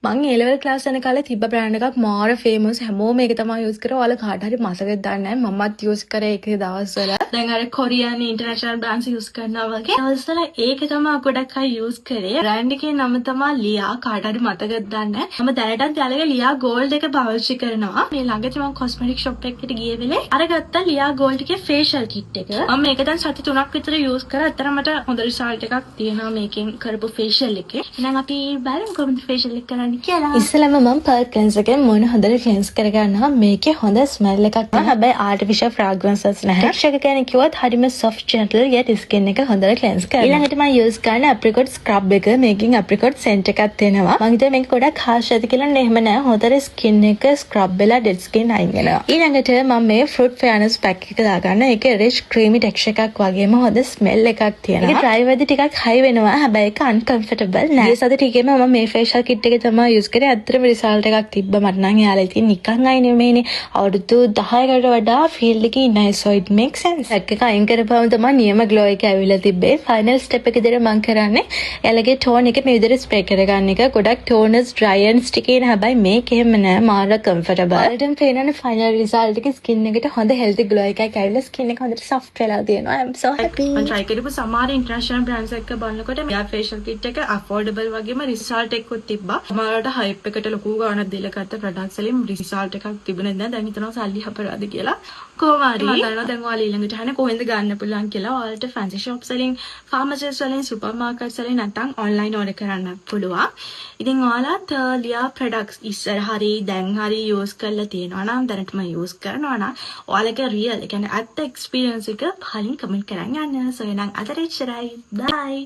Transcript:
මං A level class යන කාලේ තිබ්බ brand එකක් මාර famous හැමෝම මේක තමයි use කරේ. ඔයාලා කාට හරි මතකද දන්නේ නැහැ. මමත් use කරේ ඒකේ දවස්වල. දැන් අර කොරියානි international brands use කරනවා වගේ. දවස්වල ඒක තමයි ගොඩක් අය use කරේ. brand එකේ නම තමයි ලියා. කාට හරි මතකද දන්නේ නැහැ. මම දැනටත් යාළුවගේ ලියා gold එක පාවිච්චි කරනවා. මේ ළඟදී මම cosmetic shop එකකට ගිය වෙලේ අරගත්ත ලියා gold එකේ facial kit එක. මම මේක දැන් සති 3ක් විතර use කරා. අතන මට හොඳ result එකක් තියෙනවා මේකෙන් කරපු facial එකේ. එහෙනම් අපි බලමු කොහොමද facial එක කරන්නේ. ඉස්සෙල්ලාම මම pearl cleanser එකෙන් මොන හොඳට cleanse කරගන්නවා. මේකේ හොඳ smell එකක් තියෙනවා. හැබැයි artificial fragrances නැහැ. texture එක ගැන කිව්වොත් හරිම soft gentle yet skin එක හොඳට cleanse කරනවා. ඊළඟට මම use කරන apricot scrub එක. මේකෙන් apricot scent එකක් තියෙනවා. මම හිතුවා මේක ගොඩක් harsh ඇති කියලා. නේ එහෙම නෑ. හොඳට skin එක scrub වෙලා dead skin අයින් වෙනවා. ඊළඟට මම මේ fruit fairness pack එක දාගන්න. ඒකේ rich creamy texture එකක් වගේම හොඳ smell එකක් තියෙනවා. ඒක dry වෙද්දි ටිකක් high වෙනවා. හැබැයි ඒක uncomfortable නෑ. ඒ සත ටිකේම මම මේ facial kit එක තමයි use කරේ. ඇත්තටම result එකක් තිබ්බ මට නම් යාළුවා ඉතින් නිකන් අය නෙමෙයිනේ අවුරුදු 10කට වඩා field එකේ ඉන්නයි so it makes sense. එක අයින් කරපුවම තමයි නියම glow එක ඇවිල්ලා තිබ්බේ. final step එක විදිහට මම කරන්නේ යාළුවගේ tone එක මේ විදිහට spray කරගන්න එක. ගොඩක් toners dry and sticky නේ. හැබැයි මේක එහෙම නෑ. මාර comfortable. ඔයාලටම පේනවනේ final result එකේ skin එකට හොඳ healthy glow එකක් ඇවිල්ලා skin එක හොඳට soft වෙලා තියෙනවා. I am so happy. මම try කරපු සමහර international brands එක්ක බලනකොට මෙයා facial kit එක affordable වගේම result එකකුත් තිබ්බා. සමහරවිට hype එකට ලොකු ගාණක් දීලා ගත්ත products වලින් result එකක් තිබුණේ නැහැ. දැන් හිතනවා සල්ලි හපරාද කියලා. කොහොම හරි මම දන්නවා දැන් ඔයාලා ඊළඟට අහන්නේ කොහෙන්ද ගන්න පුළුවන් කියලා. ඔයාලට fancy shops වලින්, pharmacies වලින්, supermarkets වලින් නැත්නම් online order කරන්න පුළුවන්. ඉතින් ඔයාලත් ලියා products ඉස්සර හරි දැන් හරි use කරලා තියෙනවා නම් දැනටම use කරනවා නම් ඔයාලගේ real ඒ කියන්නේ ඇත්ත experience එක පහලින් comment කරන් යන්න. so එහෙනම් අදට ඉච්චරයි. bye.